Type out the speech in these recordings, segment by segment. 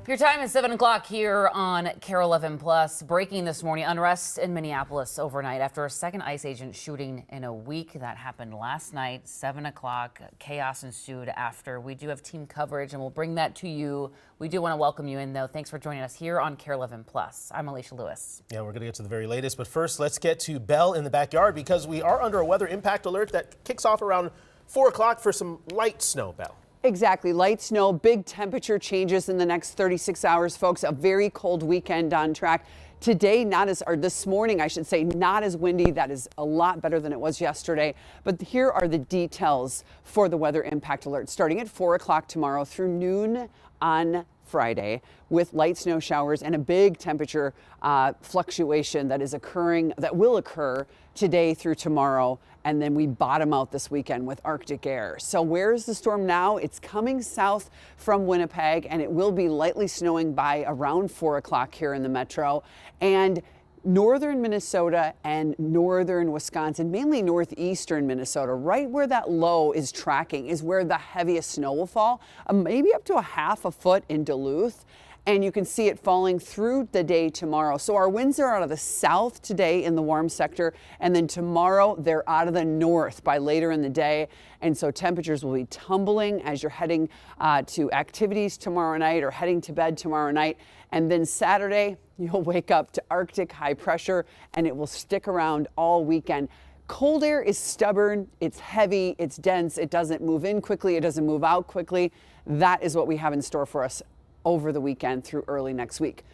Your time is 7 o'clock here on KARE 11 Plus. Breaking this morning, unrest in Minneapolis overnight after a second ICE agent shooting in a week. That happened last night, 7 o'clock. Chaos ensued after. We do have team coverage and we'll bring that to you. We do want to welcome you in, though. Thanks for joining us here on KARE 11 Plus. I'm Alicia Lewis. Yeah, we're going to get to the very latest, but first let's get to Belle in the backyard because we are under a weather impact alert that kicks off around 4 o'clock for some light snow, Belle. Exactly. Light snow, big temperature changes in the next 36 hours, folks. A very cold weekend on track. Today, this morning, I should say, not as windy. That is a lot better than it was yesterday. But here are the details for the weather impact alert. Starting at 4 o'clock tomorrow through noon on Friday, with light snow showers and a big temperature fluctuation that will occur today through tomorrow, and then we bottom out this weekend with Arctic air. So where is the storm now? It's coming south from Winnipeg, and it will be lightly snowing by around 4 o'clock here in the metro. And northern Minnesota and northern Wisconsin, mainly northeastern Minnesota, right where that low is tracking is where the heaviest snow will fall, maybe up to a half a foot in Duluth. And you can see it falling through the day tomorrow. So our winds are out of the south today in the warm sector, and then tomorrow they're out of the north by later in the day. And so temperatures will be tumbling as you're heading to activities tomorrow night or heading to bed tomorrow night. And then Saturday, you'll wake up to Arctic high pressure, and it will stick around all weekend. Cold air is stubborn, it's heavy, it's dense, it doesn't move in quickly, it doesn't move out quickly. That is what we have in store for us over the weekend through early next week.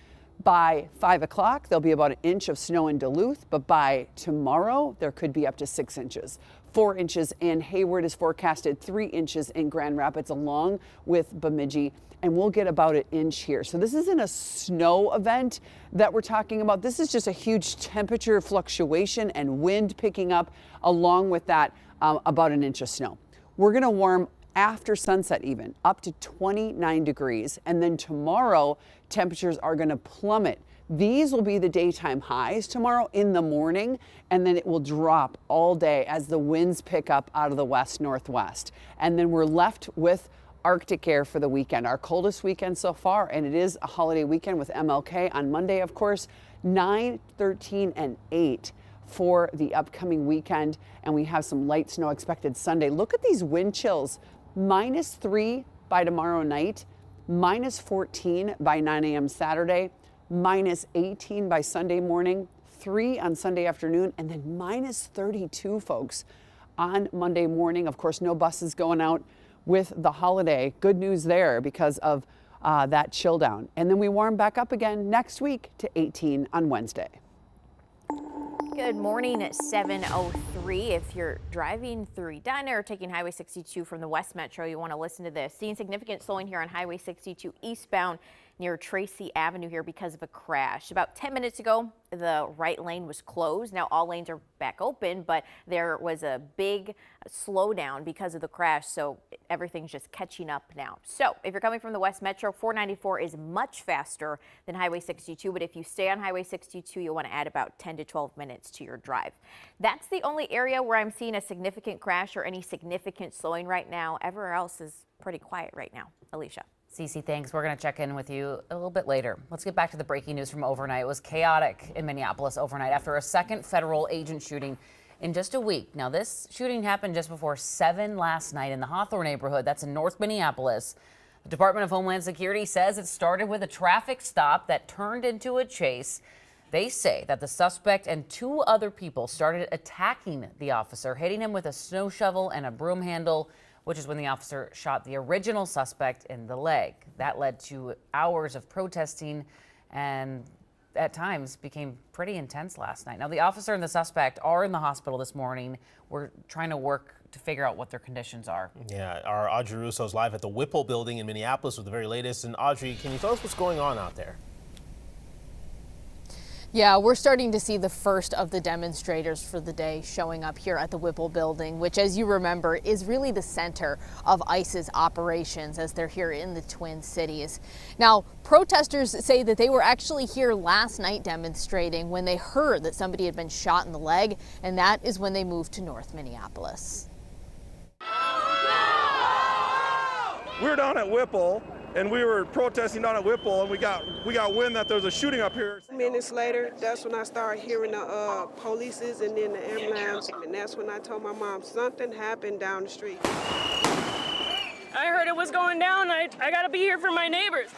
By 5 o'clock, there'll be about an inch of snow in Duluth, but by tomorrow, there could be up to 6 inches. 4 inches in Hayward is forecasted, 3 inches in Grand Rapids, along with Bemidji, and we'll get about an inch here. So this isn't a snow event that we're talking about. This is just a huge temperature fluctuation and wind picking up, along with that, about an inch of snow. We're gonna warm after sunset, even up to 29 degrees. And then tomorrow, temperatures are going to plummet. These will be the daytime highs tomorrow in the morning, and then it will drop all day as the winds pick up out of the west northwest. And then we're left with Arctic air for the weekend, our coldest weekend so far, and it is a holiday weekend with MLK on Monday, of course. 9, 13, and 8 for the upcoming weekend, and we have some light snow expected Sunday. Look at these wind chills. -3 by tomorrow night, -14 by 9 a.m. Saturday, -18 by Sunday morning, 3 on Sunday afternoon, and then -32, folks, on Monday morning. Of course, no buses going out with the holiday. Good news there because of that chill down. And then we warm back up again next week to 18 on Wednesday. Good morning at 7:03. If you're driving through Edina or taking Highway 62 from the West Metro, you want to listen to this. Seeing significant slowing here on Highway 62 eastbound near Tracy Avenue here because of a crash. About 10 minutes ago, the right lane was closed. Now all lanes are back open, but there was a big slowdown because of the crash, so everything's just catching up now. So if you're coming from the West Metro, 494 is much faster than Highway 62, but if you stay on Highway 62, you'll want to add about 10 to 12 minutes to your drive. That's the only area where I'm seeing a significant crash or any significant slowing right now. Everywhere else is pretty quiet right now. Alicia. Cece, thanks. We're going to check in with you a little bit later. Let's get back to the breaking news from overnight. It was chaotic in Minneapolis overnight after a second federal agent shooting in just a week. Now, this shooting happened just before 7 last night in the Hawthorne neighborhood. That's in North Minneapolis. The Department of Homeland Security says it started with a traffic stop that turned into a chase. They say that the suspect and 2 other people started attacking the officer, hitting him with a snow shovel and a broom handle, which is when the officer shot the original suspect in the leg. That led to hours of protesting and at times became pretty intense last night. Now, the officer and the suspect are in the hospital this morning. We're trying to work to figure out what their conditions are. Yeah, our Audrey Russo is live at the Whipple building in Minneapolis with the very latest. And Audrey, can you tell us what's going on out there? Yeah, we're starting to see the first of the demonstrators for the day showing up here at the Whipple building, which, as you remember, is really the center of ICE's operations as they're here in the Twin Cities. Now, protesters say that they were actually here last night demonstrating when they heard that somebody had been shot in the leg, and that is when they moved to North Minneapolis. We're down at Whipple and we were protesting down at Whipple, and we got wind that there was a shooting up here. Minutes later, that's when I started hearing the polices and then the ambulance, and that's when I told my mom something happened down the street. I heard it was going down. I gotta be here for my neighbors.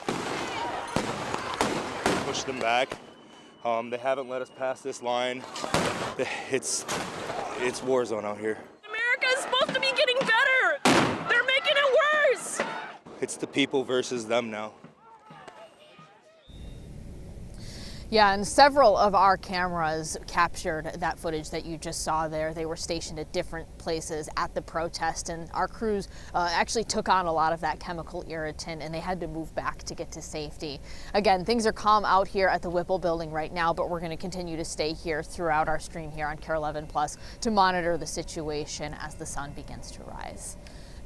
Push them back. They haven't let us pass this line. It's war zone out here. America is supposed to be getting better. They're making it worse. It's the people versus them now. Yeah, and several of our cameras captured that footage that you just saw there. They were stationed at different places at the protest, and our crews actually took on a lot of that chemical irritant, and they had to move back to get to safety. Again, things are calm out here at the Whipple building right now, but we're going to continue to stay here throughout our stream here on KARE 11 Plus to monitor the situation as the sun begins to rise.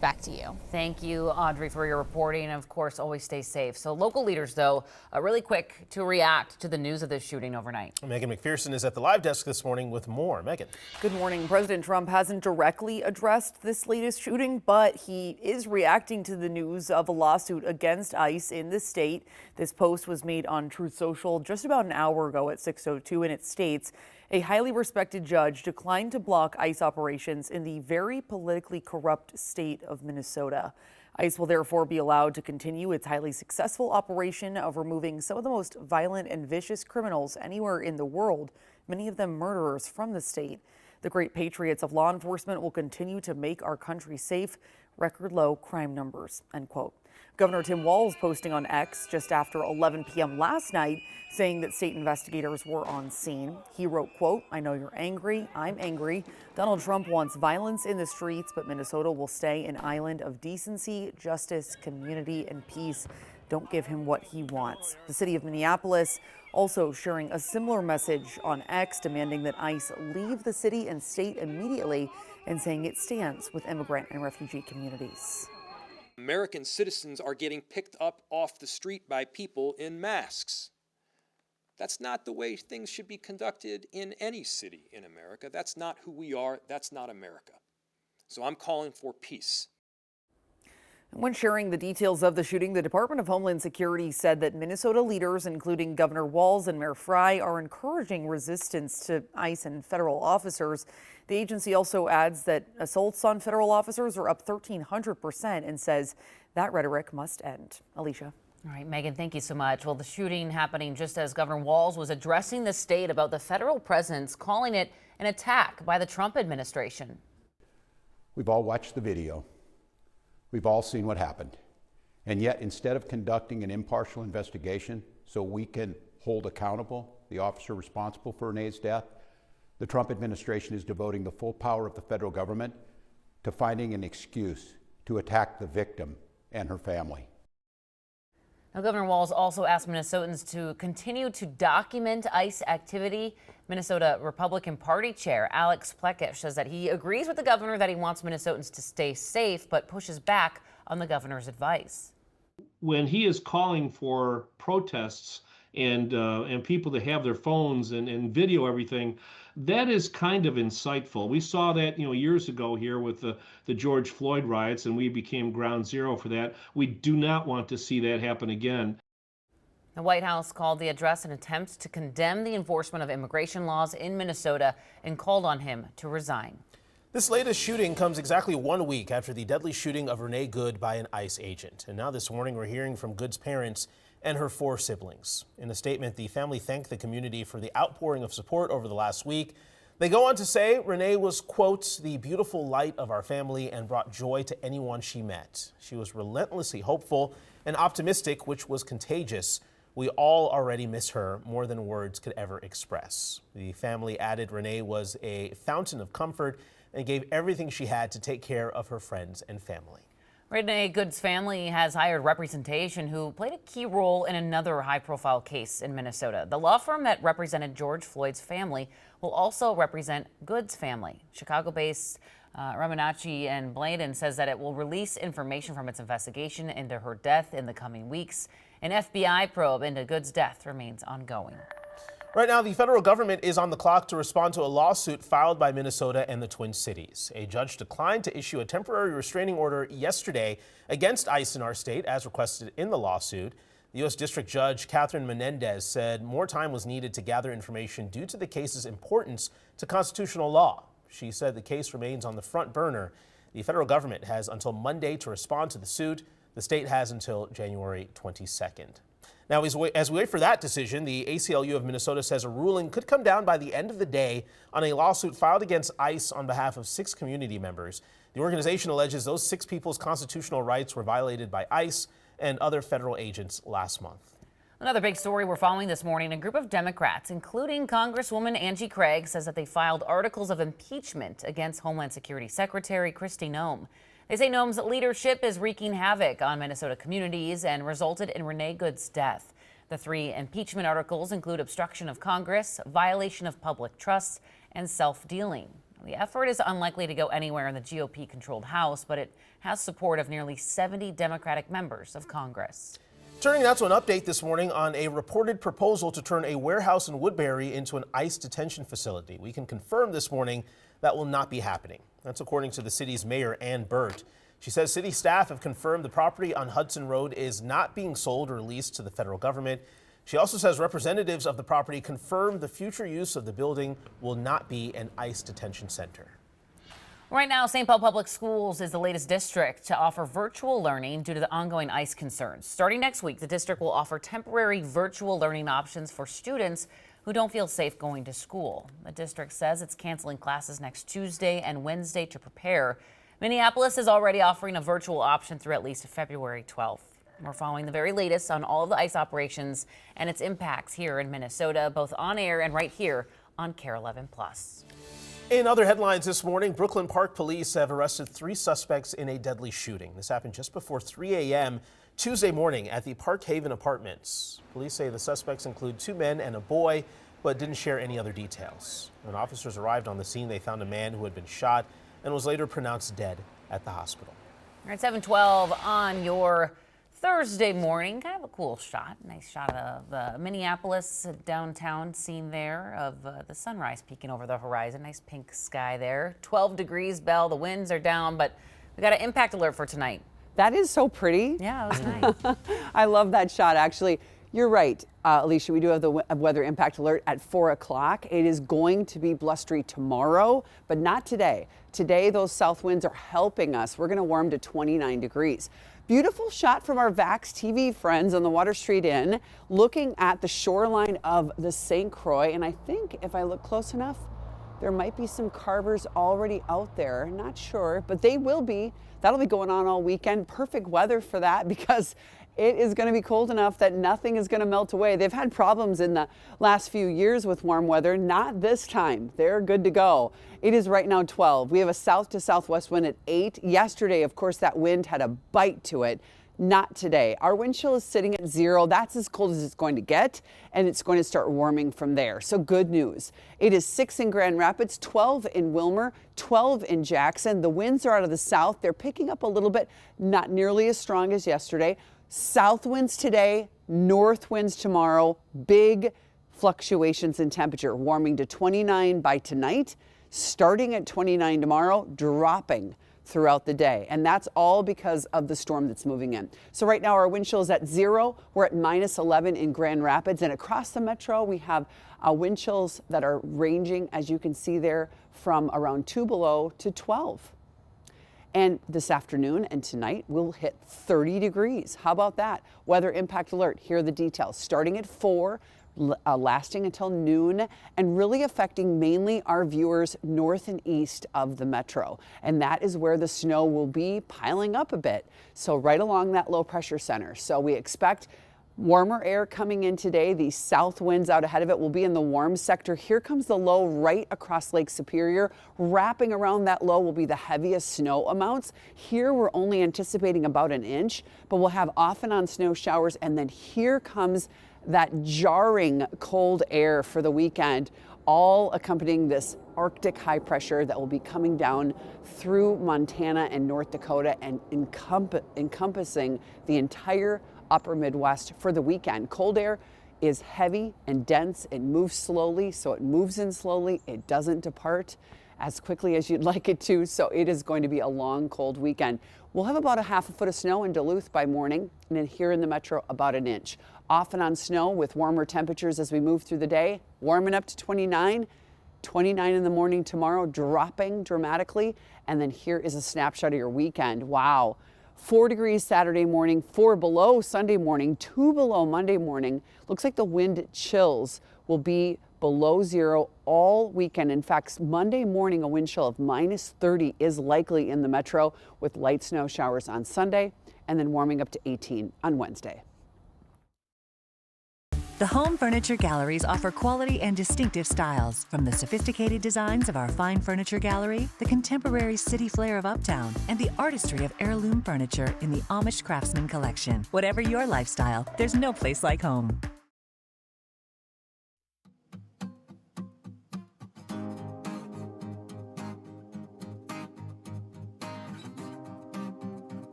Back to you. Thank you, Audrey, for your reporting. And of course, always stay safe. So local leaders, though, really quick to react to the news of this shooting overnight. Megan McPherson is at the live desk this morning with more. Megan. Good morning. President Trump hasn't directly addressed this latest shooting, but he is reacting to the news of a lawsuit against ICE in the state. This post was made on Truth Social just about an hour ago at 6:02, and it states, a highly respected judge declined to block ICE operations in the very politically corrupt state of Minnesota. ICE will therefore be allowed to continue its highly successful operation of removing some of the most violent and vicious criminals anywhere in the world, many of them murderers from the state. The great patriots of law enforcement will continue to make our country safe, record low crime numbers, end quote. Governor Tim Walz posting on X just after 11 p.m. last night, saying that state investigators were on scene. He wrote, quote, I know you're angry. I'm angry. Donald Trump wants violence in the streets, but Minnesota will stay an island of decency, justice, community, and peace. Don't give him what he wants. The city of Minneapolis also sharing a similar message on X, demanding that ICE leave the city and state immediately and saying it stands with immigrant and refugee communities. American citizens are getting picked up off the street by people in masks. That's not the way things should be conducted in any city in America. That's not who we are. That's not America. So I'm calling for peace. When sharing the details of the shooting, the Department of Homeland Security said that Minnesota leaders, including Governor Walz and Mayor Frey, are encouraging resistance to ICE and federal officers. The agency also adds that assaults on federal officers are up 1,300% and says that rhetoric must end. Alicia. All right, Megan, thank you so much. Well, the shooting happening just as Governor Walz was addressing the state about the federal presence, calling it an attack by the Trump administration. We've all watched the video. We've all seen what happened. And yet, instead of conducting an impartial investigation so we can hold accountable the officer responsible for Renee's death, the Trump administration is devoting the full power of the federal government to finding an excuse to attack the victim and her family. Now, Governor Walz also asked Minnesotans to continue to document ICE activity. Minnesota Republican Party Chair Alex Plekish says that he agrees with the governor that he wants Minnesotans to stay safe, but pushes back on the governor's advice. When he is calling for protests and people to have their phones and video everything, that is kind of insightful. We saw that, years ago here with the George Floyd riots, and we became ground zero for that. We do not want to see that happen again. The White House called the address an attempt to condemn the enforcement of immigration laws in Minnesota and called on him to resign. This latest shooting comes exactly 1 week after the deadly shooting of Renee Good by an ICE agent. And now this morning we're hearing from Good's parents and her 4 siblings. In a statement, the family thanked the community for the outpouring of support over the last week. They go on to say Renee was, quote, the beautiful light of our family and brought joy to anyone she met. She was relentlessly hopeful and optimistic, which was contagious. We all already miss her more than words could ever express. The family added Renee was a fountain of comfort and gave everything she had to take care of her friends and family. Renee Good's family has hired representation who played a key role in another high-profile case in Minnesota. The law firm that represented George Floyd's family will also represent Good's family. Chicago-based Ramanacci and Bladen says that it will release information from its investigation into her death in the coming weeks. An FBI probe into Good's death remains ongoing. Right now, the federal government is on the clock to respond to a lawsuit filed by Minnesota and the Twin Cities. A judge declined to issue a temporary restraining order yesterday against ICE in our state, as requested in the lawsuit. The U.S. District Judge Catherine Menendez said more time was needed to gather information due to the case's importance to constitutional law. She said the case remains on the front burner. The federal government has until Monday to respond to the suit. The state has until January 22nd. Now, as we wait for that decision, the ACLU of Minnesota says a ruling could come down by the end of the day on a lawsuit filed against ICE on behalf of 6 community members. The organization alleges those 6 people's constitutional rights were violated by ICE and other federal agents last month. Another big story we're following this morning, a group of Democrats, including Congresswoman Angie Craig, says that they filed articles of impeachment against Homeland Security Secretary Kristi Noem. They say Noem's leadership is wreaking havoc on Minnesota communities and resulted in Renee Good's death. The 3 impeachment articles include obstruction of Congress, violation of public trust, and self-dealing. The effort is unlikely to go anywhere in the GOP-controlled House, but it has support of nearly 70 Democratic members of Congress. Turning now to an update this morning on a reported proposal to turn a warehouse in Woodbury into an ICE detention facility. We can confirm this morning that will not be happening. That's according to the city's mayor, Ann Burt. She says city staff have confirmed the property on Hudson Road is not being sold or leased to the federal government. She also says representatives of the property confirmed the future use of the building will not be an ICE detention center. Right now, St. Paul Public Schools is the latest district to offer virtual learning due to the ongoing ICE concerns. Starting next week, the district will offer temporary virtual learning options for students who don't feel safe going to school. The district says it's canceling classes next Tuesday and Wednesday to prepare. Minneapolis is already offering a virtual option through at least February 12th. We're following the very latest on all of the ICE operations and its impacts here in Minnesota, both on air and right here on KARE 11+. In other headlines this morning, Brooklyn Park police have arrested 3 suspects in a deadly shooting. This happened just before 3 a.m. Tuesday morning at the Park Haven Apartments. Police say the suspects include 2 men and a boy, but didn't share any other details. When officers arrived on the scene, they found a man who had been shot and was later pronounced dead at the hospital. All right, 7:12 on your Thursday morning. Kind of a cool shot. Nice shot of the Minneapolis downtown scene there of the sunrise peeking over the horizon. Nice pink sky there. 12 degrees, Belle. The winds are down, but we got an impact alert for tonight. That is so pretty. Yeah, it was nice. I love that shot, actually. You're right, Alicia. We do have the weather impact alert at 4 o'clock. It is going to be blustery tomorrow, but not today. Today, those south winds are helping us. We're going to warm to 29 degrees. Beautiful shot from our Vax TV friends on the Water Street Inn, looking at the shoreline of the St. Croix. And I think if I look close enough, there might be some carvers already out there. Not sure, but they will be. That'll be going on all weekend. Perfect weather for that because it is going to be cold enough that nothing is going to melt away. They've had problems in the last few years with warm weather. Not this time. They're good to go. It is right now 12. We have a south to southwest wind at 8. Yesterday, of course, that wind had a bite to it. Not today. Our wind chill is sitting at 0. That's as cold as it's going to get, and it's going to start warming from there. So good news. It is 6 in Grand Rapids, 12 in Wilmer, 12 in Jackson. The winds are out of the south. They're picking up a little bit, not nearly as strong as yesterday. South winds today, north winds tomorrow. Big fluctuations in temperature, warming to 29 by tonight, starting at 29 tomorrow, dropping throughout the day. And that's all because of the storm that's moving in. So right now our wind chill is at 0. We're at -11 in Grand Rapids. And across the metro, we have wind chills that are ranging, as you can see there, from around 2 below to 12. And this afternoon and tonight, we'll hit 30 degrees. How about that? Weather impact alert. Here are the details. Starting at 4, lasting until noon, and really affecting mainly our viewers north and east of the metro. And that is where the snow will be piling up a bit. So right along that low pressure center. So we expect warmer air coming in today. The south winds out ahead of it will be in the warm sector. Here comes the low right across Lake Superior. Wrapping around that low will be the heaviest snow amounts. Here we're only anticipating about an inch, but we'll have off and on snow showers. And then here comes that jarring cold air for the weekend, all accompanying this Arctic high pressure that will be coming down through Montana and North Dakota and encompassing the entire upper Midwest for the weekend. Cold air is heavy and dense. It moves slowly, so it moves in slowly. It doesn't depart as quickly as you'd like it to, so it is going to be a long, cold weekend. We'll have about a half a foot of snow in Duluth by morning, and then here in the metro, about an inch. Off and on snow with warmer temperatures as we move through the day, warming up to 29 in the morning tomorrow, dropping dramatically, and then here is a snapshot of your weekend. Wow. 4 degrees Saturday morning, 4 below Sunday morning, 2 below Monday morning. Looks like the wind chills will be below zero all weekend. In fact, Monday morning, a wind chill of -30 is likely in the metro with light snow showers on Sunday and then warming up to 18 on Wednesday. The Home Furniture Galleries offer quality and distinctive styles, from the sophisticated designs of our fine furniture gallery, the contemporary city flair of Uptown, and the artistry of heirloom furniture in the Amish Craftsman collection. Whatever your lifestyle, there's no place like home.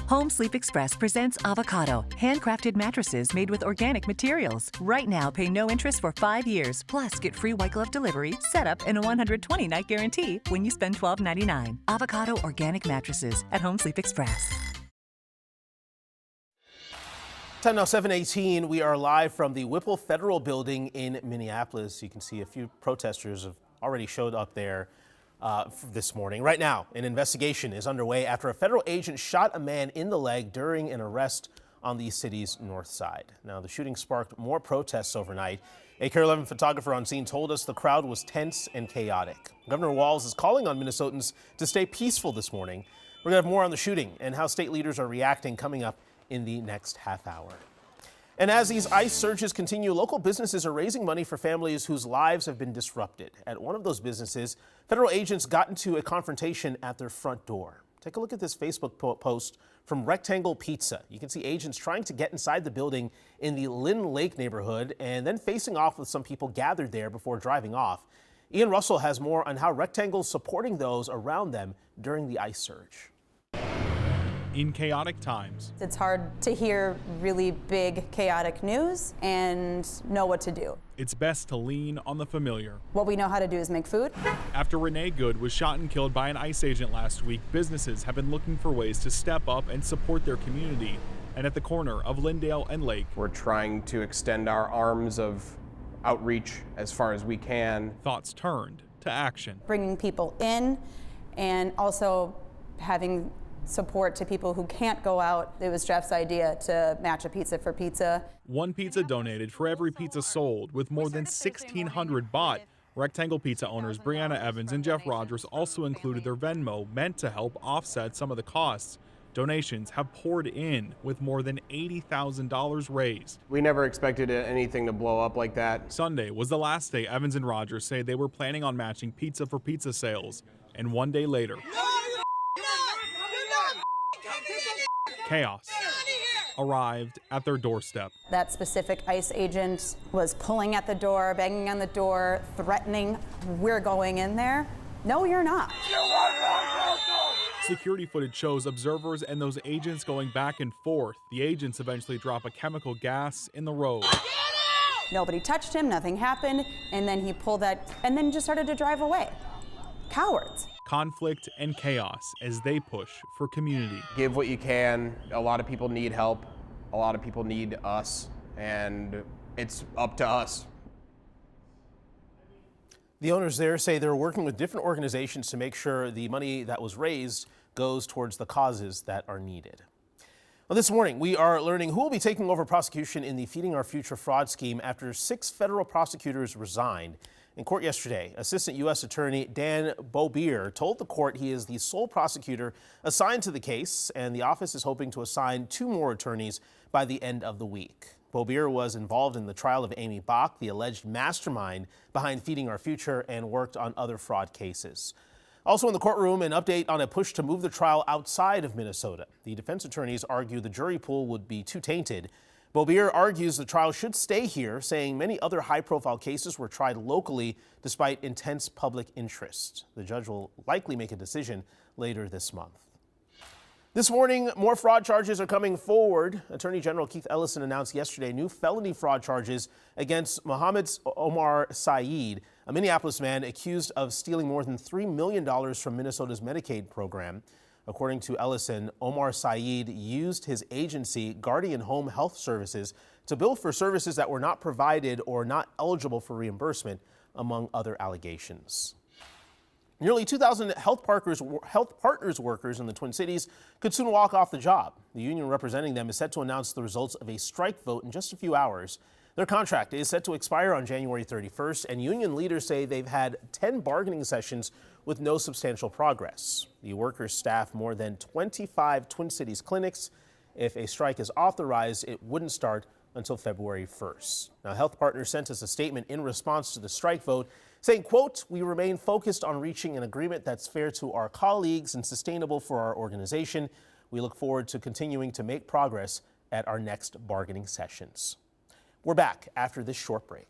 Home Sleep Express presents Avocado, handcrafted mattresses made with organic materials. Right now, pay no interest for 5 years, plus get free white glove delivery, setup, and a 120-night guarantee when you spend $12.99. Avocado organic mattresses at Home Sleep Express. Time now 7:18. We are live from the Whipple Federal Building in Minneapolis. You can see a few protesters have already showed up there this morning. Right now, an investigation is underway after a federal agent shot a man in the leg during an arrest on the city's north side. Now, the shooting sparked more protests overnight. A KARE 11 photographer on scene told us the crowd was tense and chaotic. Governor Walz is calling on Minnesotans to stay peaceful this morning. We're going to have more on the shooting and how state leaders are reacting coming up in the next half hour. And as these ICE surges continue, local businesses are raising money for families whose lives have been disrupted. At one of those businesses, federal agents got into a confrontation at their front door. Take a look at this Facebook post from Rectangle Pizza. You can see agents trying to get inside the building in the Lynn Lake neighborhood and then facing off with some people gathered there before driving off. Ian Russell has more on how Rectangle's supporting those around them during the ICE surge. In chaotic times, it's hard to hear really big, chaotic news and know what to do. It's best to lean on the familiar. What we know how to do is make food. After Renee Good was shot and killed by an ICE agent last week, businesses have been looking for ways to step up and support their community. And at the corner of Lyndale and Lake, we're trying to extend our arms of outreach as far as we can. Thoughts turned to action. Bringing people in and also having support to people who can't go out. It was Jeff's idea to match a pizza for pizza. One pizza donated for every pizza sold, with more than 1,600 bought. Rectangle Pizza owners Brianna Evans and Jeff Rogers also included their Venmo, meant to help offset some of the costs. Donations have poured in, with more than $80,000 raised. We never expected anything to blow up like that. Sunday was the last day Evans and Rogers say they were planning on matching Pizza for Pizza sales. And one day later, chaos arrived at their doorstep. That specific ICE agent was pulling at the door, banging on the door, threatening, "We're going in there." No, you're not. Security footage shows observers and those agents going back and forth. The agents eventually drop a chemical gas in the road. Nobody touched him, nothing happened, and then he pulled that and then just started to drive away. Cowards. Conflict and chaos as they push for community. Give what you can. A lot of people need help. A lot of people need us, and it's up to us. The owners there say they're working with different organizations to make sure the money that was raised goes towards the causes that are needed. Well, this morning, we are learning who will be taking over prosecution in the Feeding Our Future fraud scheme after 6 federal prosecutors resigned. In court yesterday, Assistant U.S. Attorney Dan Beaubier told the court he is the sole prosecutor assigned to the case, and the office is hoping to assign 2 more attorneys by the end of the week. Beaubier was involved in the trial of Amy Bach, the alleged mastermind behind Feeding Our Future, and worked on other fraud cases. Also in the courtroom, an update on a push to move the trial outside of Minnesota. The defense attorneys argue the jury pool would be too tainted. Beaubier argues the trial should stay here, saying many other high-profile cases were tried locally despite intense public interest. The judge will likely make a decision later this month. This morning, more fraud charges are coming forward. Attorney General Keith Ellison announced yesterday new felony fraud charges against Mohammed Omar Saeed, a Minneapolis man accused of stealing more than $3 million from Minnesota's Medicaid program. According to Ellison, Omar Saeed used his agency, Guardian Home Health Services, to bill for services that were not provided or not eligible for reimbursement, among other allegations. Nearly 2,000 Health Partners workers in the Twin Cities could soon walk off the job. The union representing them is set to announce the results of a strike vote in just a few hours. Their contract is set to expire on January 31st, and union leaders say they've had 10 bargaining sessions with no substantial progress. The workers staff more than 25 Twin Cities clinics. If a strike is authorized, it wouldn't start until February 1st. Now, Health Partners sent us a statement in response to the strike vote saying, quote, "We remain focused on reaching an agreement that's fair to our colleagues and sustainable for our organization. We look forward to continuing to make progress at our next bargaining sessions." We're back after this short break.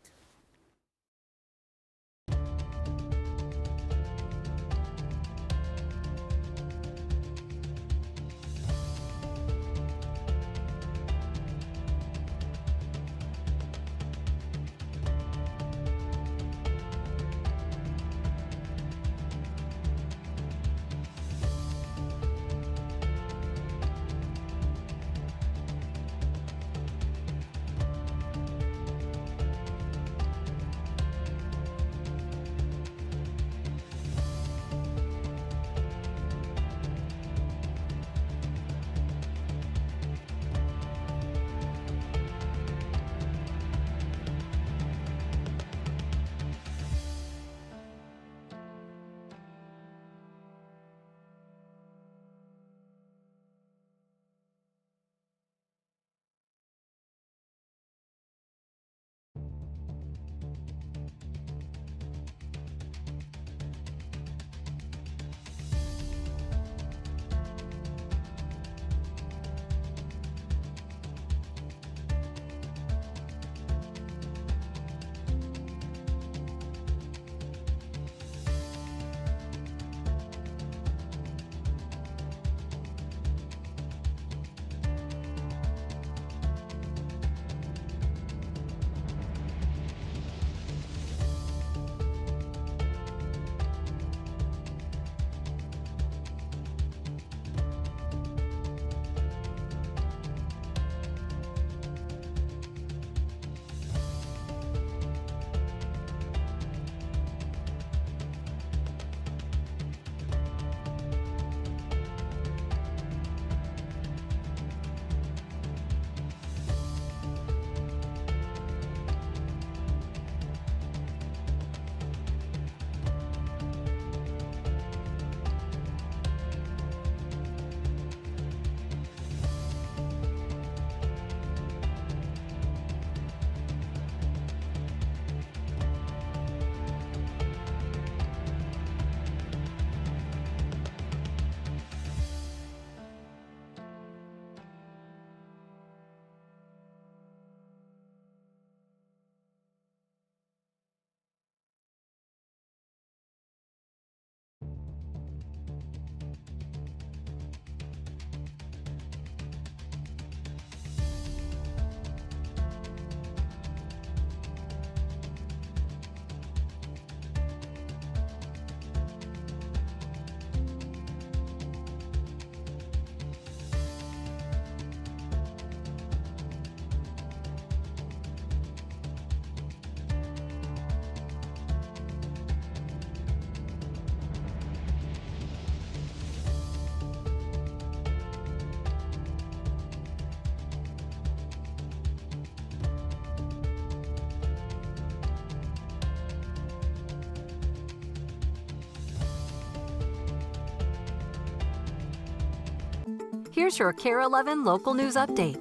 Here's your KARE 11 local news update.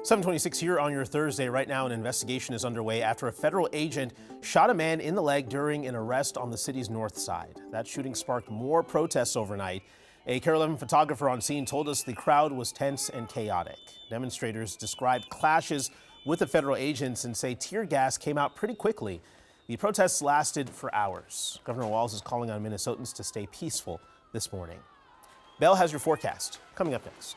7:26 here on your Thursday. Right now, an investigation is underway after a federal agent shot a man in the leg during an arrest on the city's north side. That shooting sparked more protests overnight. A KARE 11 photographer on scene told us the crowd was tense and chaotic. Demonstrators described clashes with the federal agents and say tear gas came out pretty quickly. The protests lasted for hours. Governor Walz is calling on Minnesotans to stay peaceful this morning. Belle has your forecast coming up next.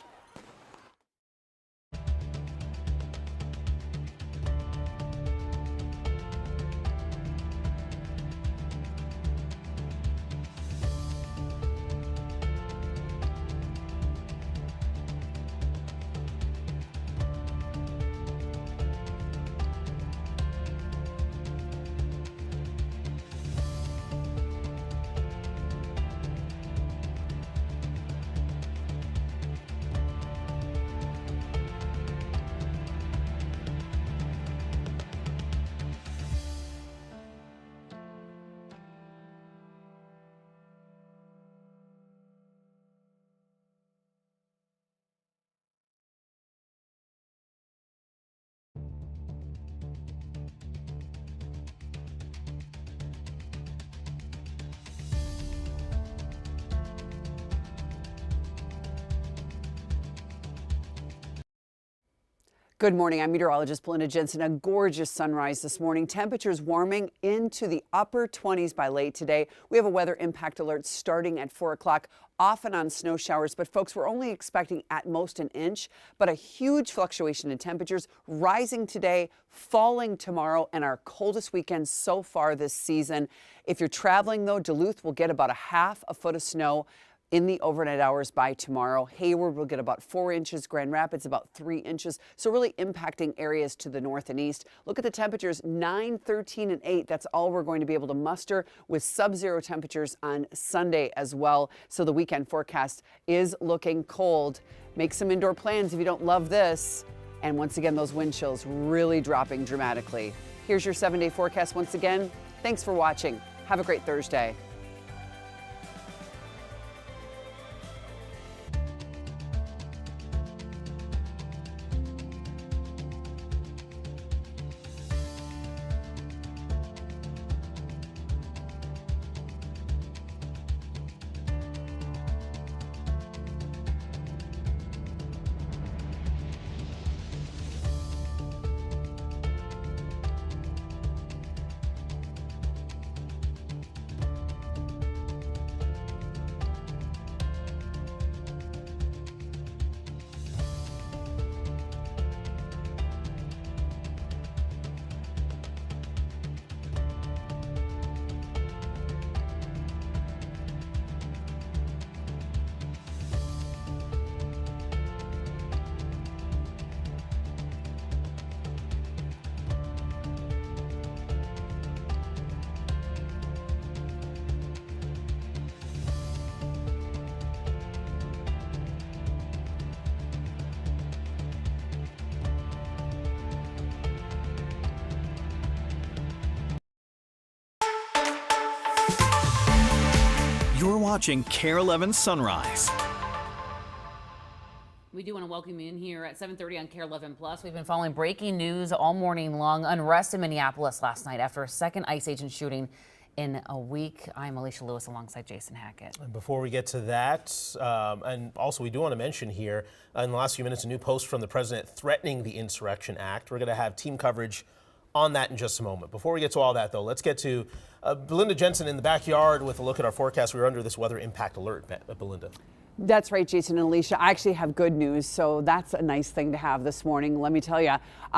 Good morning. I'm meteorologist Belinda Jensen. A gorgeous sunrise this morning. Temperatures warming into the upper 20s by late today. We have a weather impact alert starting at 4 o'clock, often on snow showers. But folks, we're only expecting at most an inch, but a huge fluctuation in temperatures rising today, falling tomorrow, and our coldest weekend so far this season. If you're traveling, though, Duluth will get about a half a foot of snow in the overnight hours by tomorrow. Hayward will get about 4 inches, Grand Rapids about 3 inches. So really impacting areas to the north and east. Look at the temperatures, 9, 13, and 8. That's all we're going to be able to muster with sub-zero temperatures on Sunday as well. So the weekend forecast is looking cold. Make some indoor plans if you don't love this. And once again, those wind chills really dropping dramatically. Here's your 7-day forecast once again. Thanks for watching. Have a great Thursday. You're watching KARE 11 Sunrise. We do want to welcome you in here at 7:30 on KARE 11 Plus. We've been following breaking news all morning long. Unrest in Minneapolis last night after a second ICE agent shooting in a week. I'm Alicia Lewis alongside Jason Hackett. And before we get to that, and also we do want to mention here in the last few minutes a new post from the president threatening the Insurrection Act. We're going to have team coverage on that in just a moment. Before we get to all that, though, let's get to Belinda Jensen in the backyard with a look at our forecast. We're under this weather impact alert, Belinda. That's right, Jason and Alicia. I actually have good news, so that's a nice thing to have this morning. Let me tell you,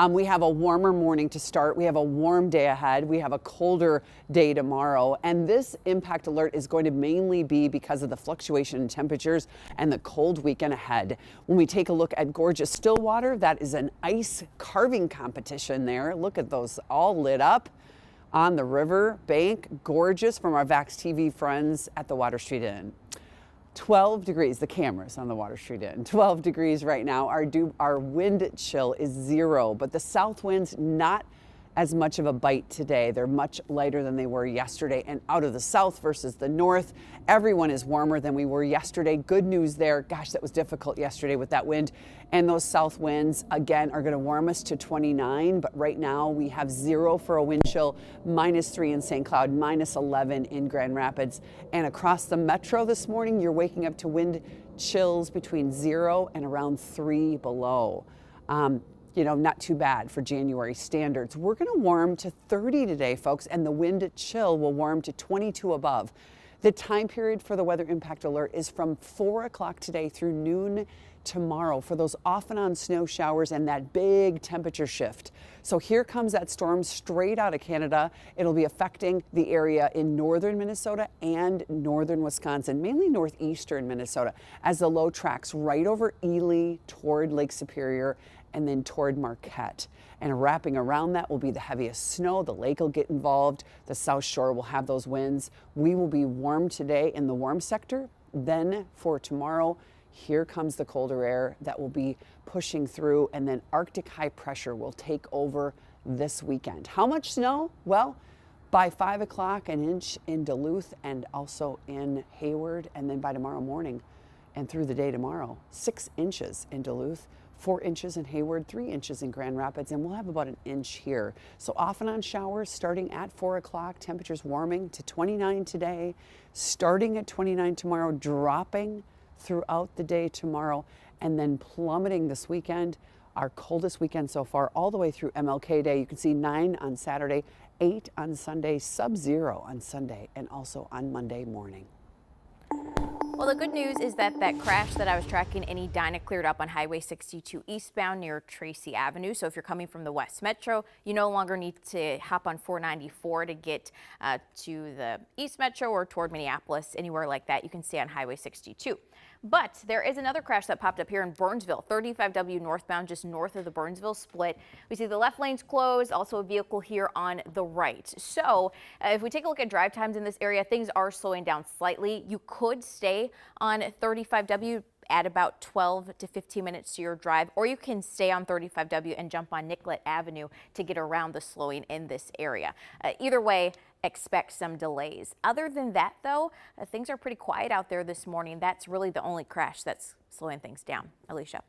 we have a warmer morning to start. We have a warm day ahead. We have a colder day tomorrow, and this impact alert is going to mainly be because of the fluctuation in temperatures and the cold weekend ahead. When we take a look at gorgeous Stillwater, that is an ice carving competition there. Look at those all lit up on the river bank. Gorgeous from our Vax TV friends at the Water Street Inn. 12 degrees, the cameras on the Water Street Inn. 12 degrees right now. Our wind chill is 0, but the south wind's not as much of a bite today. They're much lighter than they were yesterday. And out of the south versus the north, everyone is warmer than we were yesterday. Good news there. Gosh, that was difficult yesterday with that wind. And those south winds, again, are going to warm us to 29. But right now we have 0 for a wind chill, -3 in St. Cloud, -11 in Grand Rapids. And across the metro this morning, you're waking up to wind chills between 0 and around 3 below. You know, not too bad for January standards. We're going to warm to 30 today, folks, and the wind chill will warm to 22 above. The time period for the weather impact alert is from 4 o'clock today through noon tomorrow for those off and on snow showers and that big temperature shift. So here comes that storm straight out of Canada. It'll be affecting the area in northern Minnesota and northern Wisconsin, mainly northeastern Minnesota, as the low tracks right over Ely toward Lake Superior and then toward Marquette. And wrapping around that will be the heaviest snow. The lake will get involved. The South Shore will have those winds. We will be warm today in the warm sector. Then for tomorrow, here comes the colder air that will be pushing through, and then Arctic high pressure will take over this weekend. How much snow? Well, by 5 o'clock, an inch in Duluth and also in Hayward, and then by tomorrow morning and through the day tomorrow, 6 inches in Duluth, 4 inches in Hayward, 3 inches in Grand Rapids, and we'll have about an inch here. So off and on showers starting at 4 o'clock, temperatures warming to 29 today, starting at 29 tomorrow, dropping throughout the day tomorrow, and then plummeting this weekend, our coldest weekend so far, all the way through MLK Day. You can see 9 on Saturday, 8 on Sunday, sub-0 on Sunday, and also on Monday morning. Well, the good news is that that crash that I was tracking in Edina cleared up on Highway 62 eastbound near Tracy Avenue. So if you're coming from the West Metro, you no longer need to hop on 494 to get to the East Metro or toward Minneapolis, anywhere like that. You can stay on Highway 62. But there is another crash that popped up here in Burnsville, 35W northbound, just north of the Burnsville split. We see the left lanes closed, also a vehicle here on the right. So if we take a look at drive times in this area, things are slowing down slightly. You could stay on 35W, add about 12 to 15 minutes to your drive, or you can stay on 35W and jump on Nicollet Avenue to get around the slowing in this area. Either way, expect some delays. Other than that, though, things are pretty quiet out there this morning. That's really the only crash that's slowing things down. Alicia.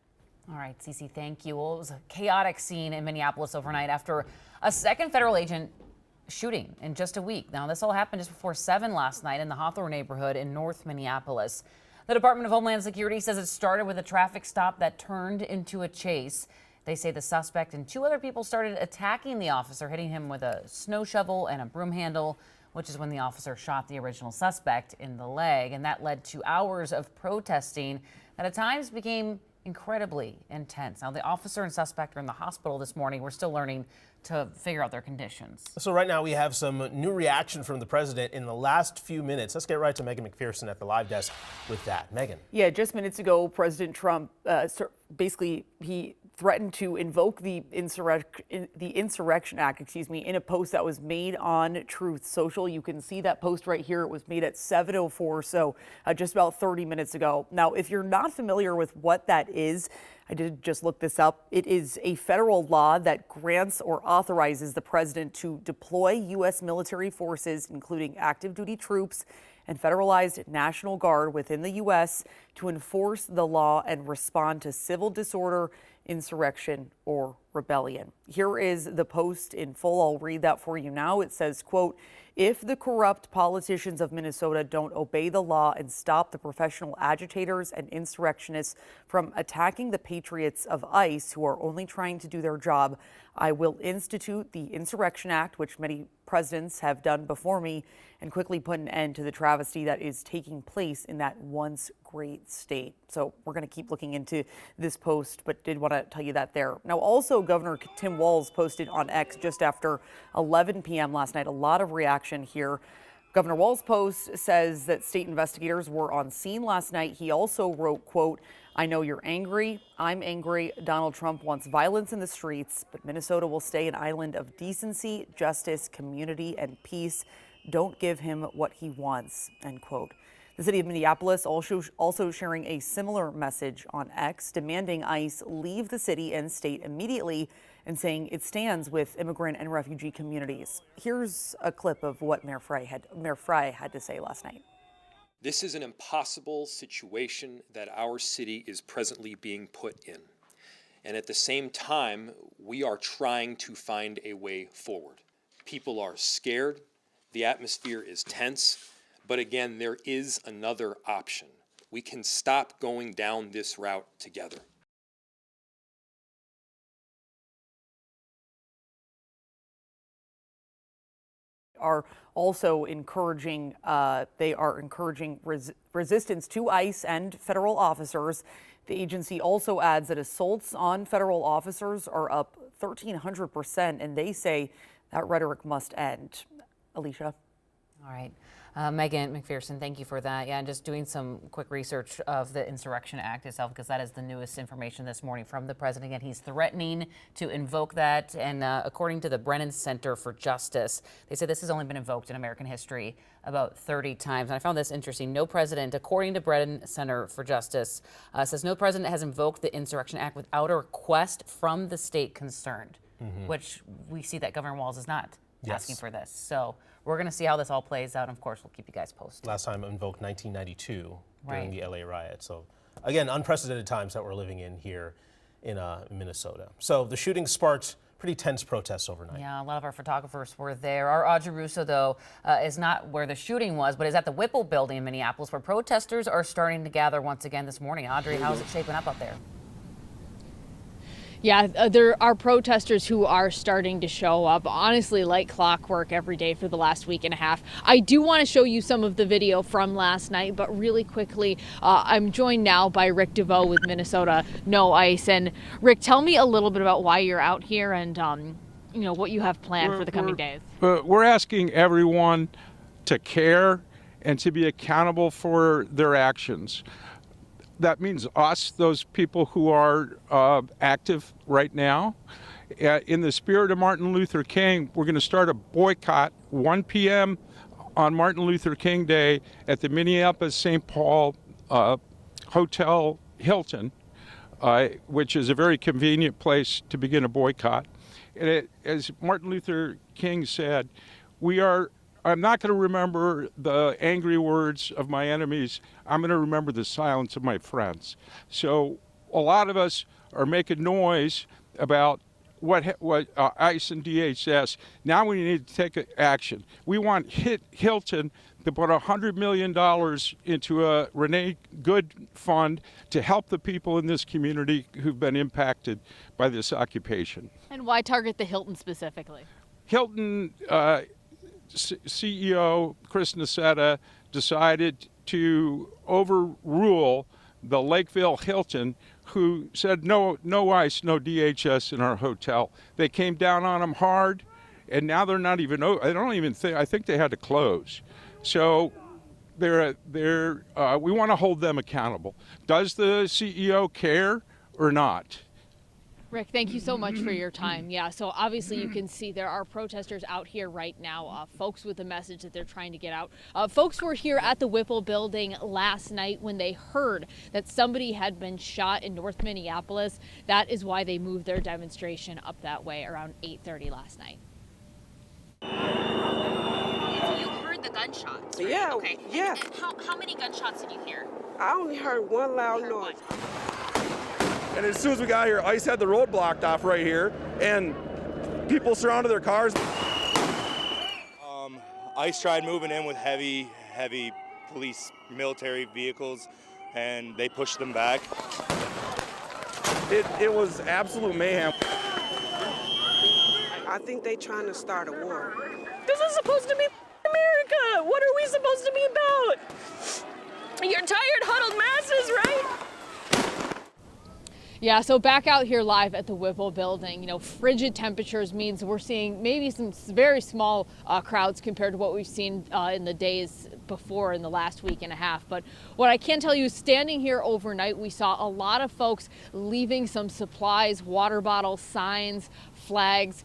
All right, Cece, thank you. Well, it was a chaotic scene in Minneapolis overnight after a second federal agent shooting in just a week. Now, this all happened just before 7 last night in the Hawthorne neighborhood in North Minneapolis. The Department of Homeland Security says it started with a traffic stop that turned into a chase. They say the suspect and 2 other people started attacking the officer, hitting him with a snow shovel and a broom handle, which is when the officer shot the original suspect in the leg. And that led to hours of protesting that at times became incredibly intense. Now, the officer and suspect are in the hospital this morning. We're still learning to figure out their conditions. So right now we have some new reaction from the president in the last few minutes. Let's get right to Megan McPherson at the live desk with that. Megan. Yeah, just minutes ago, President Trump basically he threatened to invoke the Insurrection Act, in a post that was made on Truth Social. You can see that post right here. It was made at 7:04, so just about 30 minutes ago. Now, if you're not familiar with what that is, I did just look this up. It is a federal law that grants or authorizes the president to deploy U.S. military forces, including active duty troops and federalized National Guard within the U.S. to enforce the law and respond to civil disorder, insurrection, or rebellion. Here is the post in full. I'll read that for you now. It says, quote, "If the corrupt politicians of Minnesota don't obey the law and stop the professional agitators and insurrectionists from attacking the patriots of ICE who are only trying to do their job, I will institute the Insurrection Act," which many presidents have done before me, and quickly put an end to the travesty that is taking place in that once great state. So we're going to keep looking into this post, but did want to tell you that there. Now, also, Governor Tim Walz posted on X just after 11 p.m. last night. A lot of reaction here. Governor Walz's post says that state investigators were on scene last night. He also wrote, quote, "I know you're angry. I'm angry. Donald Trump wants violence in the streets, but Minnesota will stay an island of decency, justice, community, and peace. Don't give him what he wants," end quote. The city of Minneapolis also sharing a similar message on X, demanding ICE leave the city and state immediately and saying it stands with immigrant and refugee communities. Here's a clip of what Mayor Frey had to say last night. This is an impossible situation that our city is presently being put in. And at the same time, we are trying to find a way forward. People are scared, the atmosphere is tense, but again, there is another option. We can stop going down this route together. Are also encouraging, resistance to ICE and federal officers. The agency also adds that assaults on federal officers are up 1,300%, and they say that rhetoric must end. Alicia. All right. Megan McPherson, thank you for that. Yeah, and just doing some quick research of the Insurrection Act itself, because that is the newest information this morning from the president. Again, he's threatening to invoke that. And according to the Brennan Center for Justice, they say this has only been invoked in American history about 30 times. And I found this interesting. No president, according to Brennan Center for Justice, says no president has invoked the Insurrection Act without a request from the state concerned, which we see that Governor Walz is not asking for this. So we're going to see how this all plays out. And of course, we'll keep you guys posted. Last time invoked 1992 during the LA riot. So again, unprecedented times that we're living in here in Minnesota. So the shooting sparked pretty tense protests overnight. Yeah, a lot of our photographers were there. Our Audrey Russo, though, is not where the shooting was, but is at the Whipple building in Minneapolis, where protesters are starting to gather once again this morning. Audrey, how's it shaping up out there? Yeah, there are protesters who are starting to show up, honestly, like clockwork every day for the last week and a half. I do want to show you some of the video from last night, but really quickly, I'm joined now by Rick DeVoe with Minnesota No Ice. And Rick, tell me a little bit about why you're out here and you know, what you have planned for the coming days. We're asking everyone to care and to be accountable for their actions. That means us, those people who are active right now. In the spirit of Martin Luther King, we're going to start a boycott 1 p.m. on Martin Luther King Day at the Minneapolis St. Paul Hotel Hilton, which is a very convenient place to begin a boycott. And as Martin Luther King said, I'm not going to remember the angry words of my enemies. I'm going to remember the silence of my friends. So a lot of us are making noise about what ICE and DHS. Now we need to take action. We want Hilton to put $100 million into a Renee Good fund to help the people in this community who've been impacted by this occupation. And why target the Hilton specifically? Hilton CEO Chris Nassetta decided to overrule the Lakeville Hilton, who said no ICE, no DHS in our hotel. They came down on them hard, and now they're not even. I think they had to close. So we want to hold them accountable. Does the CEO care or not? Rick, thank you so much for your time. Yeah, so obviously you can see there are protesters out here right now, folks with a message that they're trying to get out. Folks were here at the Whipple building last night when they heard that somebody had been shot in North Minneapolis. That is why they moved their demonstration up that way around 8:30 last night. So you heard the gunshots, right? Yeah, okay. yeah. And how many gunshots did you hear? I only heard one loud noise. And as soon as we got here, ICE had the road blocked off right here, and people surrounded their cars. ICE tried moving in with heavy police military vehicles, and they pushed them back. It was absolute mayhem. I think they trying to start a war. This is supposed to be America. What are we supposed to be about? You're tired, huddled masses, right? Yeah, so back out here live at the Whipple building, you know, frigid temperatures means we're seeing maybe some very small crowds compared to what we've seen in the days before in the last week and a half. But what I can tell you is standing here overnight, we saw a lot of folks leaving some supplies, water bottles, signs, flags,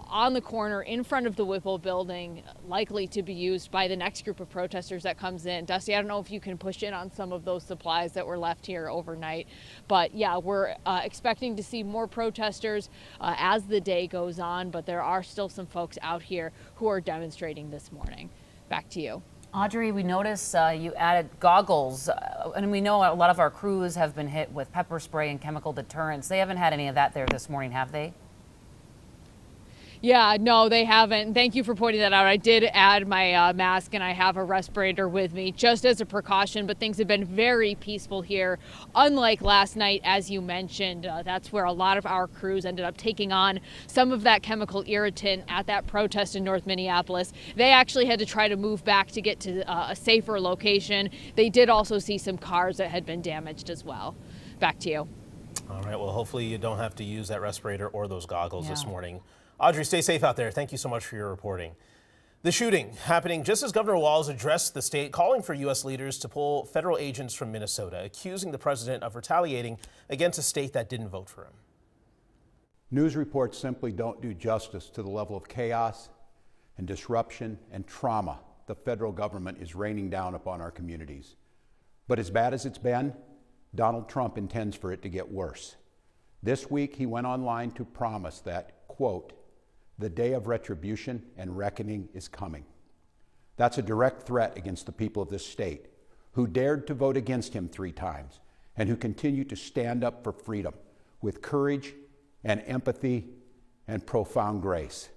on the corner in front of the Whipple building, likely to be used by the next group of protesters that comes in. Dusty, I don't know if you can push in on some of those supplies that were left here overnight, but yeah, we're expecting to see more protesters as the day goes on, but there are still some folks out here who are demonstrating this morning. Back to you. Audrey, we notice you added goggles, and we know a lot of our crews have been hit with pepper spray and chemical deterrents. They haven't had any of that there this morning, have they? Yeah, no, they haven't. Thank you for pointing that out. I did add my mask and I have a respirator with me just as a precaution, but things have been very peaceful here. Unlike last night, as you mentioned, that's where a lot of our crews ended up taking on some of that chemical irritant at that protest in North Minneapolis. They actually had to try to move back to get to a safer location. They did also see some cars that had been damaged as well. Back to you. All right, well, hopefully you don't have to use that respirator or those goggles this morning. Audrey, stay safe out there. Thank you so much for your reporting. The shooting happening just as Governor Walz addressed the state, calling for U.S. leaders to pull federal agents from Minnesota, accusing the president of retaliating against a state that didn't vote for him. News reports simply don't do justice to the level of chaos and disruption and trauma the federal government is raining down upon our communities. But as bad as it's been, Donald Trump intends for it to get worse. This week, he went online to promise that, quote, the day of retribution and reckoning is coming. That's a direct threat against the people of this state who dared to vote against him 3 times and who continue to stand up for freedom with courage and empathy and profound grace.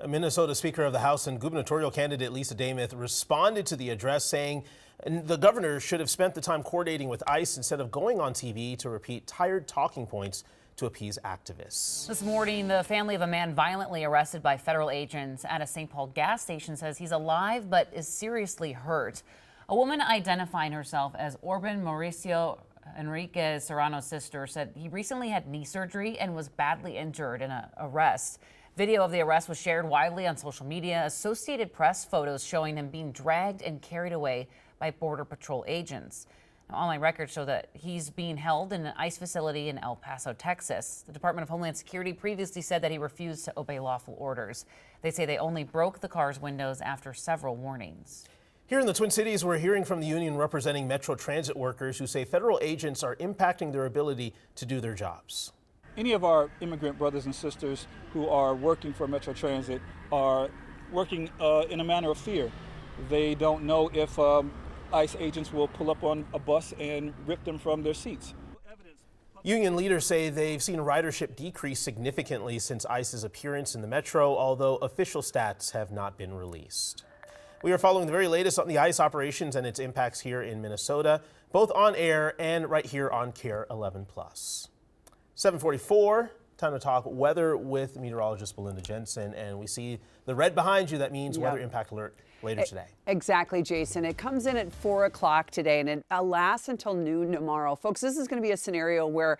Minnesota Speaker of the House and gubernatorial candidate Lisa Demuth responded to the address, saying the governor should have spent the time coordinating with ICE instead of going on TV to repeat tired talking points to appease activists. This morning, the family of a man violently arrested by federal agents at a St. Paul gas station says he's alive but is seriously hurt. A woman identifying herself as Orban Mauricio Enriquez Serrano's sister said he recently had knee surgery and was badly injured in an arrest. Video of the arrest was shared widely on social media. Associated Press photos showing him being dragged and carried away by Border Patrol agents. Now, online records show that he's being held in an ICE facility in El Paso, Texas. The Department of Homeland Security previously said that he refused to obey lawful orders. They say they only broke the car's windows after several warnings. Here in the Twin Cities, we're hearing from the union representing Metro Transit workers who say federal agents are impacting their ability to do their jobs. Any of our immigrant brothers and sisters who are working for Metro Transit are working in a manner of fear. They don't know if ICE agents will pull up on a bus and rip them from their seats. Union leaders say they've seen ridership decrease significantly since ICE's appearance in the metro, although official stats have not been released. We are following the very latest on the ICE operations and its impacts here in Minnesota, both on air and right here on KARE 11+. 7:44. Time to talk weather with meteorologist Belinda Jensen, and we see the red behind you. That means weather impact alert later today. Exactly, Jason. It comes in at 4 o'clock today, and it lasts until noon tomorrow. Folks, this is going to be a scenario where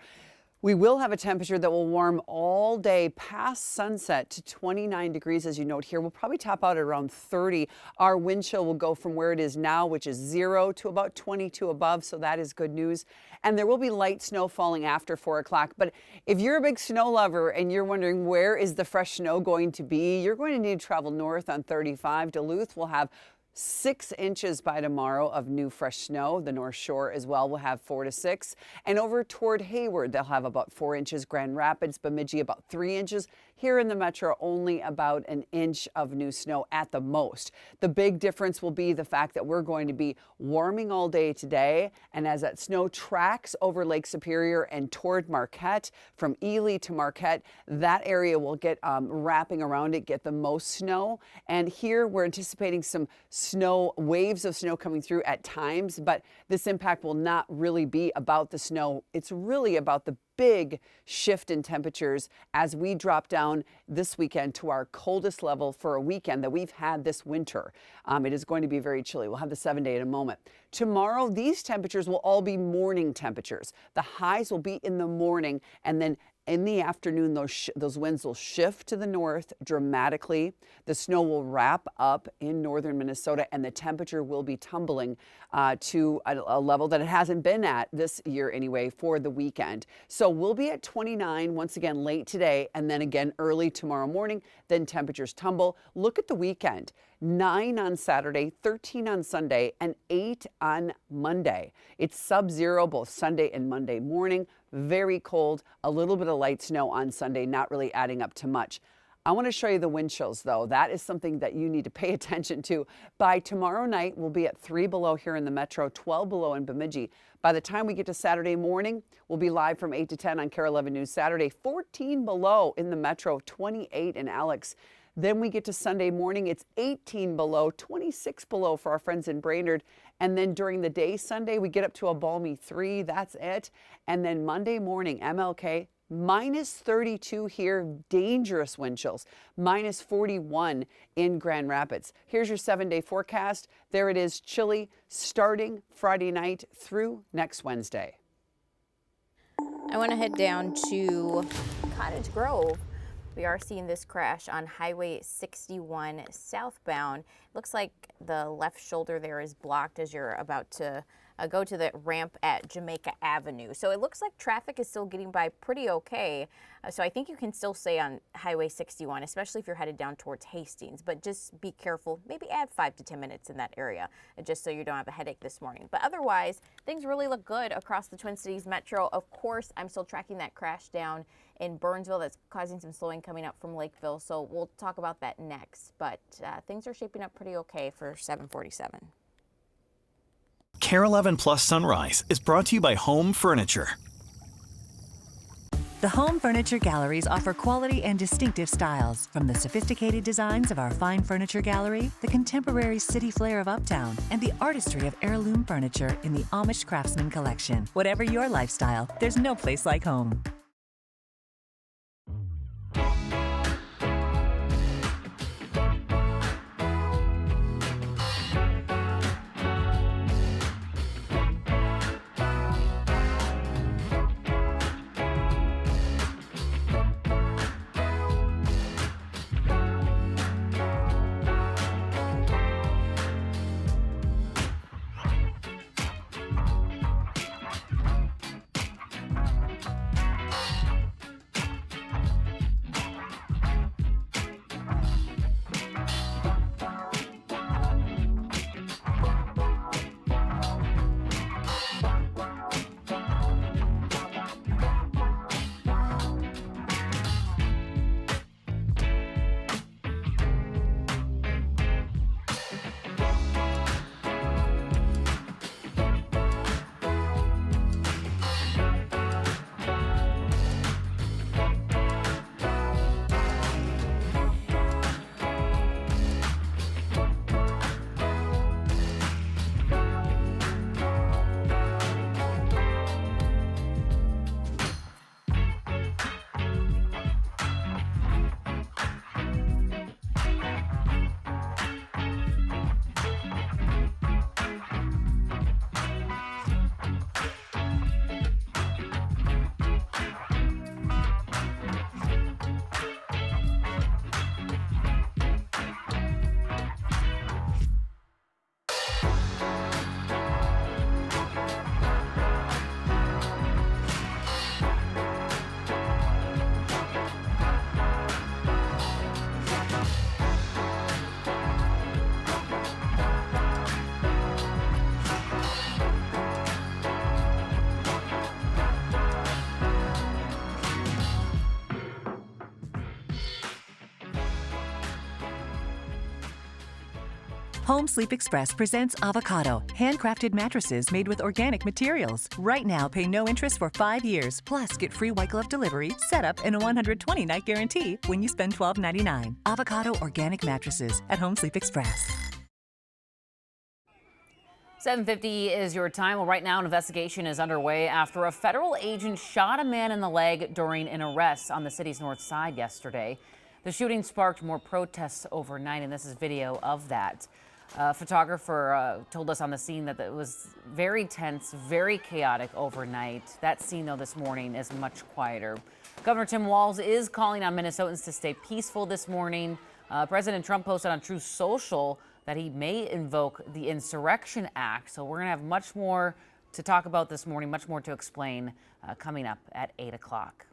we will have a temperature that will warm all day past sunset to 29 degrees, as you note here. We'll probably top out at around 30. Our wind chill will go from where it is now, which is 0, to about 22 above, so that is good news. And there will be light snow falling after 4 o'clock. But if you're a big snow lover and you're wondering where is the fresh snow going to be, you're going to need to travel north on 35. Duluth will have 6 inches by tomorrow of new fresh snow. The North Shore as well will have 4 to 6. And over toward Hayward, they'll have about 4 inches. Grand Rapids, Bemidji, about 3 inches. Here in the metro, only about an inch of new snow at the most. The big difference will be the fact that we're going to be warming all day today. And as that snow tracks over Lake Superior and toward Marquette, from Ely to Marquette, that area will get wrapping around it, get the most snow. And here we're anticipating some snow, waves of snow coming through at times, but this impact will not really be about the snow. It's really about the big shift in temperatures as we drop down this weekend to our coldest level for a weekend that we've had this winter. It is going to be very chilly. We'll have the 7-day in a moment. Tomorrow, these temperatures will all be morning temperatures. The highs will be in the morning, and then In the afternoon, those winds will shift to the north dramatically. The snow will wrap up in northern Minnesota, and the temperature will be tumbling to a level that it hasn't been at this year anyway for the weekend. So we'll be at 29 once again late today, and then again early tomorrow morning. Then temperatures tumble. Look at the weekend. 9 on Saturday, 13 on Sunday, and 8 on Monday. It's sub-zero both Sunday and Monday morning. Very cold, a little bit of light snow on Sunday, not really adding up to much. I want to show you the wind chills, though. That is something that you need to pay attention to. By tomorrow night, we'll be at 3 below here in the metro, 12 below in Bemidji. By the time we get to Saturday morning, we'll be live from 8 to 10 on KARE 11 News Saturday, 14 below in the metro, 28 in Alex. Then we get to Sunday morning, it's 18 below, 26 below for our friends in Brainerd. And then during the day Sunday, we get up to a balmy 3, that's it. And then Monday morning, MLK, minus 32 here, dangerous wind chills, minus 41 in Grand Rapids. Here's your 7-day forecast. There it is, chilly, starting Friday night through next Wednesday. I want to head down to Cottage Grove. We are seeing this crash on Highway 61 southbound. Looks like the left shoulder there is blocked as you're about to go to the ramp at Jamaica Avenue. So it looks like traffic is still getting by pretty okay. So I think you can still stay on Highway 61, especially if you're headed down towards Hastings. But just be careful. Maybe add 5 to 10 minutes in that area, just so you don't have a headache this morning. But otherwise, things really look good across the Twin Cities Metro. Of course, I'm still tracking that crash down in Burnsville that's causing some slowing coming up from Lakeville. So we'll talk about that next. But things are shaping up pretty okay for 747. KARE 11 Plus Sunrise is brought to you by Home Furniture. The Home Furniture Galleries offer quality and distinctive styles, from the sophisticated designs of our fine furniture gallery, the contemporary city flair of Uptown, and the artistry of heirloom furniture in the Amish Craftsman collection. Whatever your lifestyle, there's no place like home. Home Sleep Express presents Avocado, handcrafted mattresses made with organic materials. Right now, pay no interest for 5 years, plus get free white glove delivery, setup, and a 120-night guarantee when you spend $12.99. Avocado organic mattresses at Home Sleep Express. 7:50 is your time. Well, right now, an investigation is underway after a federal agent shot a man in the leg during an arrest on the city's north side yesterday. The shooting sparked more protests overnight, and this is video of that. A photographer told us on the scene that it was very tense, very chaotic overnight. That scene, though, this morning is much quieter. Governor Tim Walz is calling on Minnesotans to stay peaceful this morning. President Trump posted on Truth Social that he may invoke the Insurrection Act. So we're going to have much more to talk about this morning, much more to explain coming up at 8 o'clock.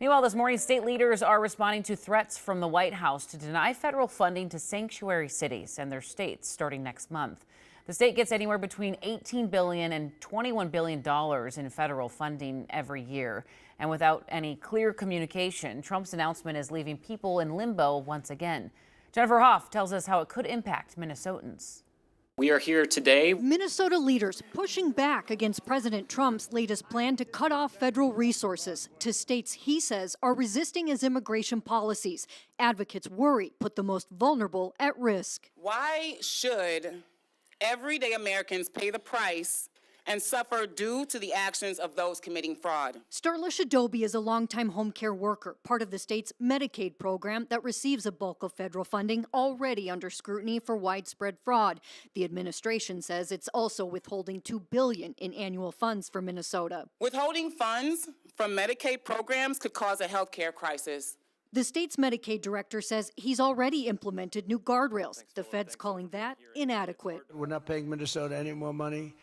Meanwhile, this morning, state leaders are responding to threats from the White House to deny federal funding to sanctuary cities and their states starting next month. The state gets anywhere between $18 billion and $21 billion in federal funding every year. And without any clear communication, Trump's announcement is leaving people in limbo once again. Jennifer Hoff tells us how it could impact Minnesotans. We are here today. Minnesota leaders pushing back against President Trump's latest plan to cut off federal resources to states he says are resisting his immigration policies. Advocates worry put the most vulnerable at risk. Why should everyday Americans pay the price and suffer due to the actions of those committing fraud? Starla Shadobi is a longtime home care worker, part of the state's Medicaid program that receives a bulk of federal funding, already under scrutiny for widespread fraud. The administration says it's also withholding $2 billion in annual funds for Minnesota. Withholding funds from Medicaid programs could cause a health care crisis. The state's Medicaid director says he's already implemented new guardrails. The feds calling that inadequate. We're not paying Minnesota any more money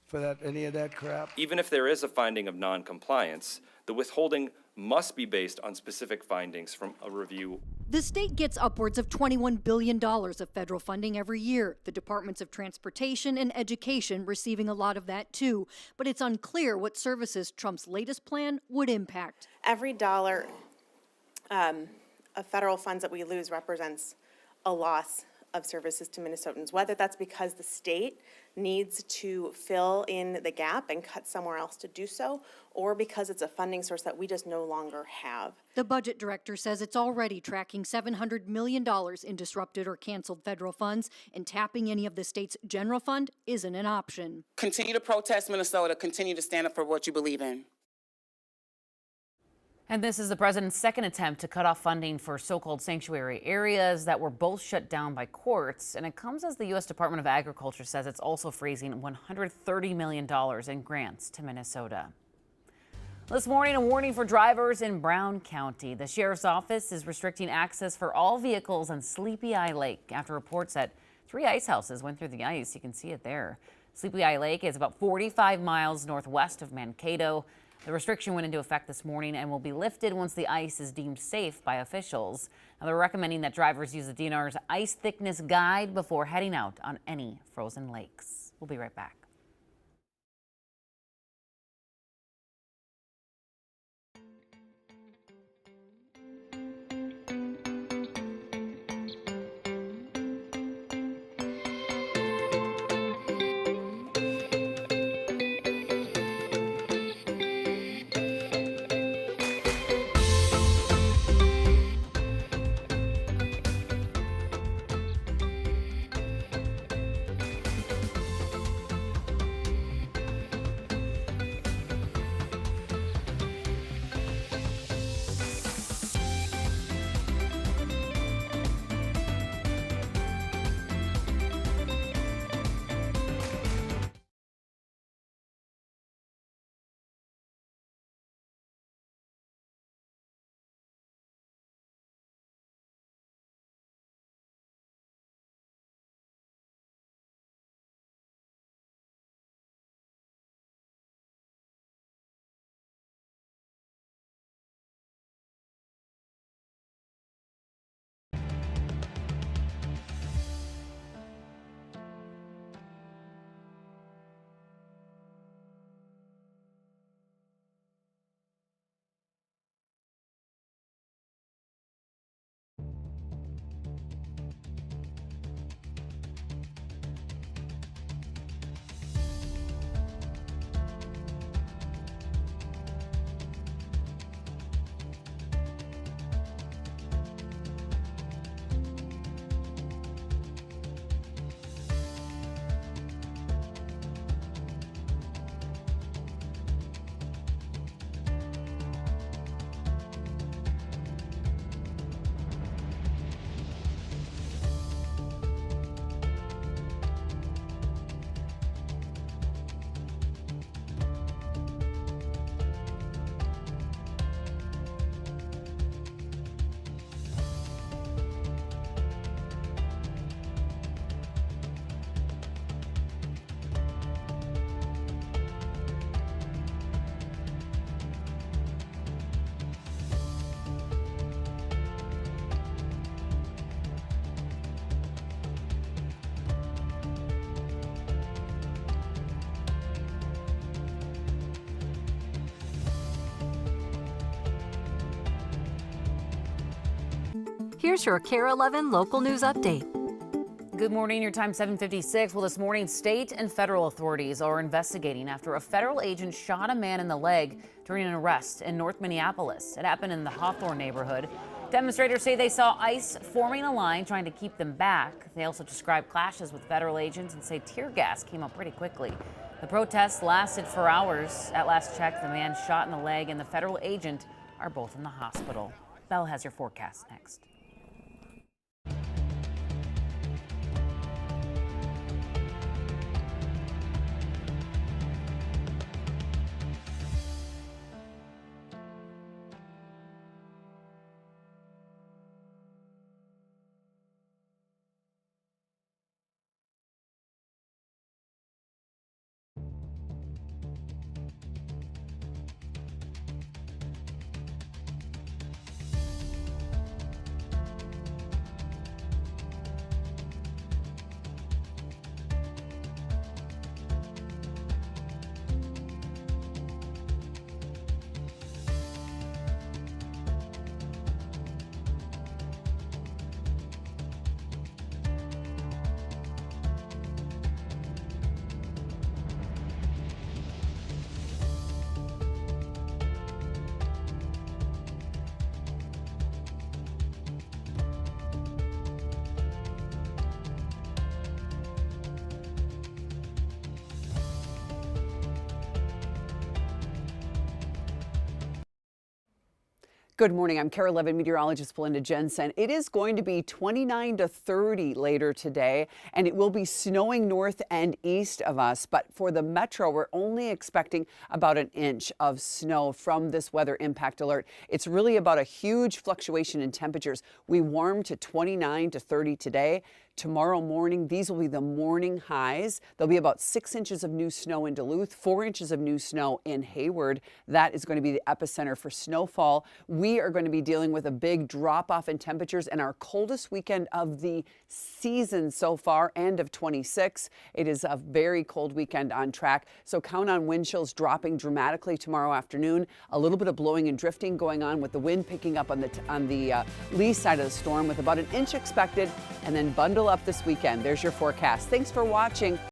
for any of that crap. Even if there is a finding of non-compliance, the withholding must be based on specific findings from a review. The state gets upwards of $21 billion of federal funding every year. The Departments of Transportation and Education receiving a lot of that too. But it's unclear what services Trump's latest plan would impact. Every dollar of federal funds that we lose represents a loss of services to Minnesotans, whether that's because the state needs to fill in the gap and cut somewhere else to do so, or because it's a funding source that we just no longer have. The budget director says it's already tracking $700 million in disrupted or canceled federal funds, and tapping any of the state's general fund isn't an option. Continue to protest, Minnesota. Continue to stand up for what you believe in. And this is the president's second attempt to cut off funding for so-called sanctuary areas that were both shut down by courts. And it comes as the U.S. Department of Agriculture says it's also freezing $130 million in grants to Minnesota. This morning, a warning for drivers in Brown County. The sheriff's office is restricting access for all vehicles on Sleepy Eye Lake after reports that 3 ice houses went through the ice. You can see it there. Sleepy Eye Lake is about 45 miles northwest of Mankato. The restriction went into effect this morning and will be lifted once the ice is deemed safe by officials. Now, they're recommending that drivers use the DNR's ice thickness guide before heading out on any frozen lakes. We'll be right back. Here's your KARE 11 local news update. Good morning, your time 7:56. Well, this morning, state and federal authorities are investigating after a federal agent shot a man in the leg during an arrest in North Minneapolis. It happened in the Hawthorne neighborhood. Demonstrators say they saw ICE forming a line trying to keep them back. They also describe clashes with federal agents and say tear gas came up pretty quickly. The protests lasted for hours. At last check, the man shot in the leg and the federal agent are both in the hospital. Belle has your forecast next. Good morning. I'm KARE 11 meteorologist Belinda Jensen. It is going to be 29 to 30 later today, and it will be snowing north and east of us. But for the metro, we're only expecting about an inch of snow from this weather impact alert. It's really about a huge fluctuation in temperatures. We warm to 29 to 30 today. Tomorrow morning, these will be the morning highs. There'll be about 6 inches of new snow in Duluth, 4 inches of new snow in Hayward. That is going to be the epicenter for snowfall. We are going to be dealing with a big drop off in temperatures and our coldest weekend of the season so far, end of 26. It is a very cold weekend on track. So count on wind chills dropping dramatically tomorrow afternoon. A little bit of blowing and drifting going on with the wind picking up on the lee side of the storm with about an inch expected, and then bundle up this weekend. There's your forecast. Thanks for watching.